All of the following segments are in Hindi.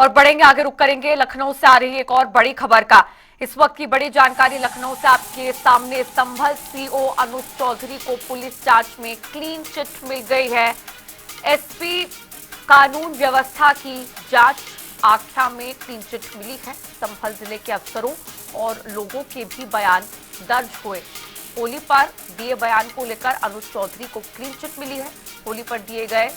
और बढ़ेंगे आगे, रुक करेंगे लखनऊ से आ रही एक और बड़ी खबर का। इस वक्त की बड़ी जानकारी लखनऊ से आपके सामने। संभल सीओ अनुज चौधरी को पुलिस जांच में क्लीन चिट मिल गई है। एसपी कानून व्यवस्था की जांच आख्या में क्लीन चिट मिली है। संभल जिले के अफसरों और लोगों के भी बयान दर्ज हुए। होली पर दिए बयान को लेकर अनुज चौधरी को क्लीन चिट मिली है। होली पर दिए गए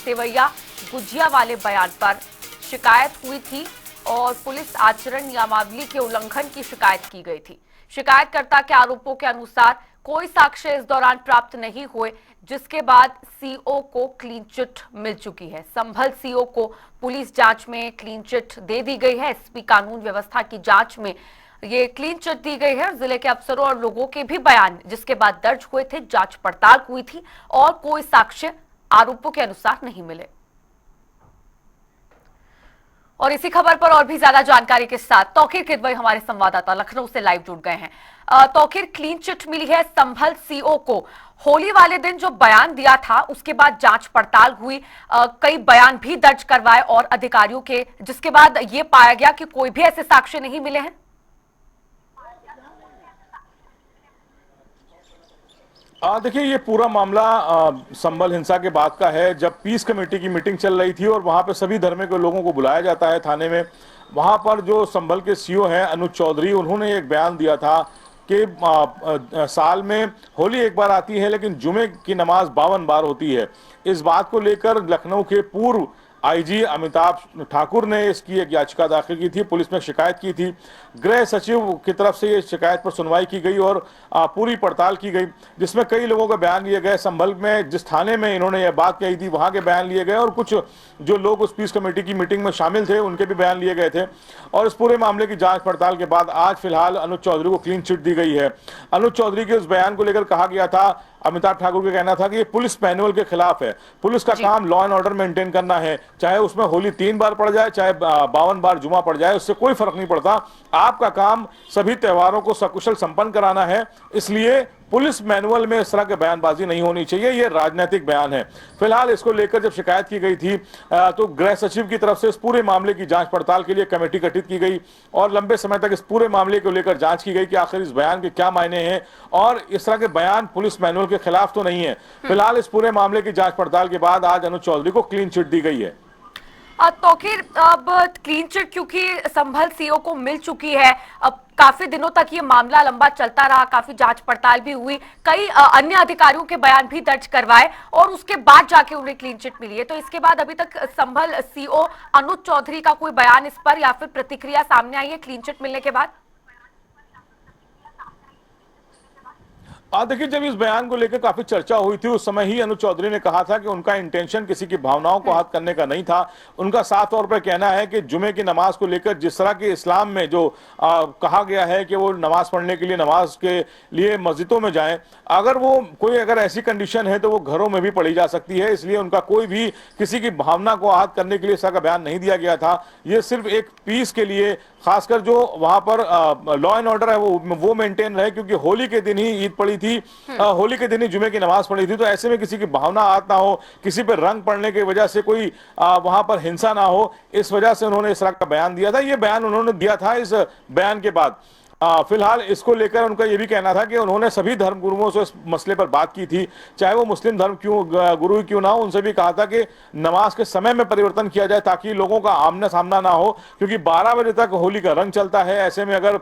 सेवैया गुजिया वाले बयान पर शिकायत हुई थी और पुलिस आचरण नियमावली के उल्लंघन की शिकायत की गई थी। शिकायतकर्ता के आरोपों के अनुसार कोई साक्ष्य इस दौरान प्राप्त नहीं हुए, जिसके बाद सीओ को क्लीन चिट मिल चुकी है। संभल सीओ को पुलिस जांच में क्लीन चिट दे दी गई है। एसपी कानून व्यवस्था की जांच में ये क्लीन चिट दी गई है। जिले के अफसरों और लोगों के भी बयान जिसके बाद दर्ज हुए थे, जांच पड़ताल हुई थी और कोई साक्ष्य आरोपों के अनुसार नहीं मिले। और इसी खबर पर और भी ज्यादा जानकारी के साथ तौकीर किदवई हमारे संवाददाता लखनऊ से लाइव जुड़ गए हैं। तौकीर, क्लीन चिट मिली है संभल सीओ को। होली वाले दिन जो बयान दिया था उसके बाद जांच पड़ताल हुई, कई बयान भी दर्ज करवाए और अधिकारियों के, जिसके बाद ये पाया गया कि कोई भी ऐसे साक्ष्य नहीं मिले हैं। देखिए, ये पूरा मामला संभल हिंसा के बाद का है, जब पीस कमेटी की मीटिंग चल रही थी और वहां पे सभी धर्म के लोगों को बुलाया जाता है थाने में। वहां पर जो संभल के सीओ हैं अनुज चौधरी, उन्होंने एक बयान दिया था कि साल में होली एक बार आती है लेकिन जुमे की नमाज 52 बार होती है। इस बात को लेकर लखनऊ के पूर्व आईजी अमिताभ ठाकुर ने इसकी एक याचिका दाखिल की थी, पुलिस में शिकायत की थी। गृह सचिव की तरफ से ये शिकायत पर सुनवाई की गई और पूरी पड़ताल की गई, जिसमें कई लोगों के बयान लिए गए। संभल में जिस थाने में इन्होंने यह बात कही थी वहां के बयान लिए गए और कुछ जो लोग उस पीस कमेटी की मीटिंग में शामिल थे उनके भी बयान लिए गए थे। और इस पूरे मामले की जांच पड़ताल के बाद आज फिलहाल अनुज चौधरी को क्लीन चिट दी गई है। अनुज चौधरी के उस बयान को लेकर कहा गया था, अमिताभ ठाकुर का कहना था कि ये पुलिस मैनुअल के खिलाफ है। पुलिस का काम लॉ एंड ऑर्डर मेंटेन करना है, चाहे उसमें होली 3 बार पड़ जाए, चाहे 52 बार जुमा पड़ जाए, उससे कोई फर्क नहीं पड़ता। आपका काम सभी त्योहारों को सकुशल संपन्न कराना है, इसलिए पुलिस मैनुअल में इस तरह के बयानबाजी नहीं होनी चाहिए। ये राजनीतिक बयान है। फिलहाल इसको लेकर जब शिकायत की गई थी तो गृह सचिव की तरफ से इस पूरे मामले की जांच पड़ताल के लिए कमेटी गठित की गई और लंबे समय तक इस पूरे मामले को लेकर जांच की गई कि आखिर इस बयान के क्या मायने हैं और इस तरह के बयान पुलिस मैनुअल के खिलाफ तो नहीं है। फिलहाल इस पूरे मामले की जांच पड़ताल के बाद आज अनुज चौधरी को क्लीन चिट दी गई है। तौकीर, अब क्लीन चिट क्योंकि संभल सीओ को मिल चुकी है, अब काफी दिनों तक ये मामला लंबा चलता रहा, काफी जांच पड़ताल भी हुई, कई अन्य अधिकारियों के बयान भी दर्ज करवाए और उसके बाद जाके उन्हें क्लीन चिट मिली है। तो इसके बाद अभी तक संभल सीओ अनुज चौधरी का कोई बयान इस पर या फिर प्रतिक्रिया सामने आई है क्लीन चिट मिलने के बाद? देखिए, जब इस बयान को लेकर काफी चर्चा हुई थी उस समय ही अनुज चौधरी ने कहा था कि उनका इंटेंशन किसी की भावनाओं को हाथ करने का नहीं था। उनका साफ तौर पर कहना है कि जुमे की नमाज को लेकर जिस तरह के इस्लाम में जो कहा गया है कि वो नमाज पढ़ने के लिए नमाज के लिए मस्जिदों में जाएं, अगर ऐसी कंडीशन है तो वो घरों में भी पढ़ी जा सकती है। इसलिए उनका कोई भी किसी की भावना को आहत करने के लिए इसका बयान नहीं दिया गया था। ये सिर्फ एक पीस के लिए, खासकर जो वहां पर लॉ एंड ऑर्डर है वो मेंटेन रहे, क्योंकि होली के दिन ही ईद पड़ी थी, होली के दिन ही जुमे की नमाज पढ़ी थी। तो ऐसे में किसी की भावना आहत ना हो, किसी पर रंग पड़ने की वजह से कोई वहां पर हिंसा ना हो, इस वजह से उन्होंने इस तरह का बयान दिया था। ये बयान उन्होंने दिया था इस बयान के बाद। फिलहाल इसको लेकर उनका यह भी कहना था कि उन्होंने सभी धर्म गुरुओं से इस मसले पर बात की थी, चाहे वो मुस्लिम धर्म गुरु क्यों ना हो। उनसे भी कहा था कि नमाज के समय में परिवर्तन किया जाए ताकि लोगों का आमना सामना ना हो, क्योंकि 12 बजे तक होली का रंग चलता है। ऐसे में अगर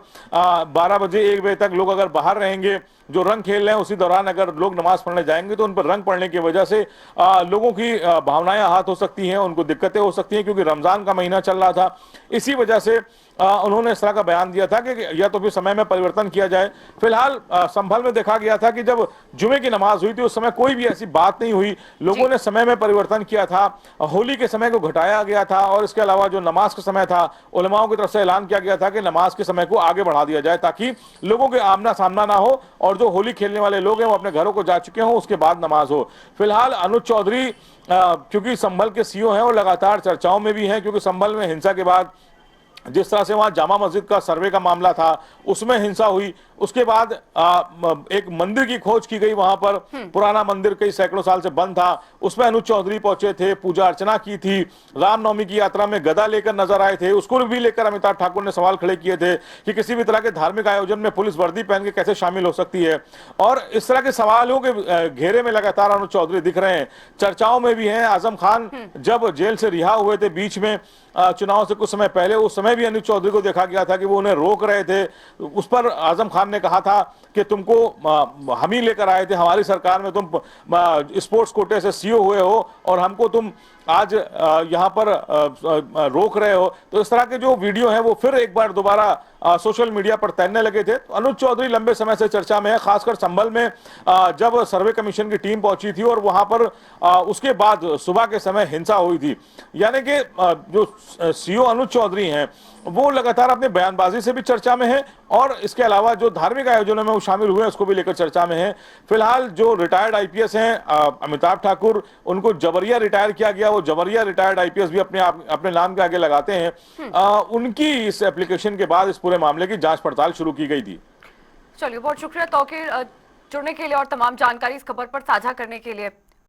12 बजे 1 बजे तक लोग अगर बाहर रहेंगे, जो रंग खेल रहे हैं, उसी दौरान अगर लोग नमाज पढ़ने जाएंगे तो उन पर रंग पड़ने की वजह से लोगों की भावनाएं आहत हो सकती हैं, उनको दिक्कतें हो सकती हैं, क्योंकि रमजान का महीना चल रहा था। इसी वजह से उन्होंने इस तरह का बयान दिया था कि या तो फिर समय में परिवर्तन किया जाए। फिलहाल संभल में देखा गया था कि जब जुमे की नमाज हुई थी उस समय कोई भी ऐसी बात नहीं हुई, लोगों ने समय में परिवर्तन किया था, होली के समय को घटाया गया था और इसके अलावा जो नमाज का समय था, उलमाओं की तरफ से ऐलान किया गया था कि नमाज के समय को आगे बढ़ा दिया जाए ताकि लोगों के आमना सामना ना हो और जो होली खेलने वाले लोग हैं वो अपने घरों को जा चुके हों, उसके बाद नमाज हो। फिलहाल अनुज चौधरी क्योंकि संभल के सीओ हैं और लगातार चर्चाओं में भी हैं, क्योंकि संभल में हिंसा के बाद जिस तरह से वहां जामा मस्जिद का सर्वे का मामला था उसमें हिंसा हुई। उसके बाद एक मंदिर की खोज की गई वहां पर, पुराना मंदिर कई सैकड़ों साल से बंद था, उसमें अनुज चौधरी पहुंचे थे, पूजा अर्चना की थी, रामनवमी की यात्रा में गदा लेकर नजर आए थे। उसको भी लेकर अमिताभ ठाकुर ने सवाल खड़े किए थे कि किसी भी तरह के धार्मिक आयोजन में पुलिस वर्दी पहन के कैसे शामिल हो सकती है। और इस तरह के सवालों के घेरे में लगातार अनुज चौधरी दिख रहे हैं, चर्चाओं में भी हैं। आजम खान जब जेल से रिहा हुए थे बीच में चुनाव से कुछ समय पहले, उस समय भी अनुज चौधरी को देखा गया था कि वो उन्हें रोक रहे थे। उस पर आजम खान ने कहा था कि तुमको हम ही लेकर आए थे, हमारी सरकार में तुम स्पोर्ट्स कोटे से सीओ हुए हो और हमको तुम आज यहाँ पर रोक रहे हो। तो इस तरह के जो वीडियो हैं वो फिर एक बार दोबारा सोशल मीडिया पर तैरने लगे थे। तो अनुज चौधरी लंबे समय से चर्चा में है, खासकर संभल में जब सर्वे कमीशन की टीम पहुंची थी और वहां पर उसके बाद सुबह के समय हिंसा हुई थी। यानी कि जो सीओ अनुज चौधरी हैं वो लगातार अपने बयानबाजी से भी चर्चा में है और इसके अलावा जो धार्मिक आयोजनों में वो शामिल हुए हैं उसको भी लेकर चर्चा में है। फिलहाल जो रिटायर्ड आईपीएस हैं अमिताभ ठाकुर, उनको जबरिया रिटायर किया गया, वो जबरिया रिटायर्ड आईपीएस भी अपने नाम के आगे लगाते हैं। उनकी इस एप्लीकेशन के बाद इस पूरे मामले की जांच पड़ताल शुरू की गई थी। चलिए, बहुत शुक्रिया तौकीर जुड़ने के लिए और तमाम जानकारी इस खबर पर साझा करने के लिए।